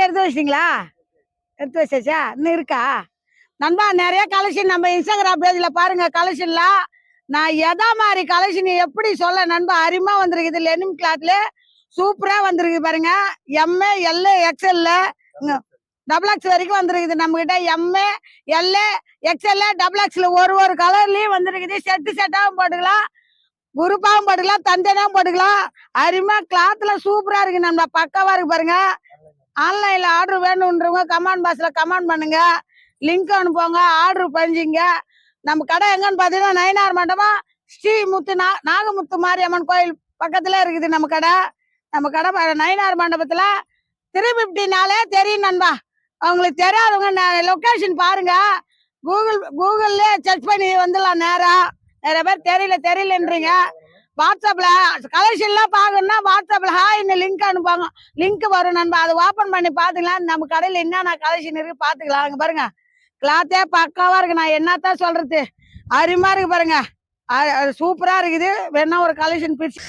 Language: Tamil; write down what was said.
சாரி எடுத்து வச்சிட்டீங்களா? எடுத்து வச்சாச்சா? இன்னும் இருக்கா? நண்பா நிறைய கலெக்ஷன் நம்ம இன்ஸ்டாகிராம் பேஜ்ல பாருங்க. கலெக்ஷன்லாம் நான் எதா மாதிரி கலெக்ஷன் எப்படி சொல்ல நண்பா, அருமையா வந்திருக்குது. லெனின் கிளாத்ல சூப்பரா வந்திருக்கு பாருங்க. MA L XL double X வரைக்கும் வந்திருக்குது நம்ம கிட்ட. எம்ஏ எல் எக்ஸ்எல் டபுள் எக்ஸ்ல ஒரு கலர்லயும் வந்திருக்குது. செட்டாவும் போட்டுக்கலாம், குரூப்பாவும் போட்டுக்கலாம், தந்தனையும் போட்டுக்கலாம். அருமையா கிளாத்ல சூப்பரா இருக்கு நம்ம, பக்காவா இருக்கு பாருங்க. ஆன்லைன்ல ஆர்டர் வேணும்ன்றவங்க கமெண்ட் பாக்ஸ்ல கமெண்ட் பண்ணுங்க, லிங்க் அனுப்புவாங்க, ஆர்டர் பண்ணிங்க. நம்ம கடை எங்கன்னு பாத்தீங்கன்னா நயினார் மண்டபம் ஸ்ரீமுத்து நாகமுத்து மாரியம்மன் கோயில் பக்கத்துல இருக்குது நம்ம கடை. நம்ம கடை நயினார் மண்டபத்துல 350 தெரியும் நண்பா. அவங்களுக்கு தெரியாதவங்க லொகேஷன் பாருங்க, கூகுள்ல சர்ச் பண்ணி வந்துடலாம் நேரா. நிறைய பேர் தெரியலன்றீங்க. வாட்ஸ்அப்ல கலெக்ஷன்லாம் பார்க்கணும்னா வாட்ஸ்அப்ல ஹாய்னு லிங்க் அனுப்பாங்க, லிங்க் வரும் நண்பா. அதை ஓப்பன் பண்ணி பாத்துக்கலாம். நம்ம கடையில என்னென்ன கலெக்ஷன் இருக்கு பாத்துக்கலாம். அங்க பாருங்க கிளாத்தே பக்காவா இருக்கு. நான் என்னத்தான் சொல்றது, அருமையா இருக்கு பாருங்க. சூப்பரா இருக்குது. வேணா ஒரு கலெக்ஷன் பிரிச்சு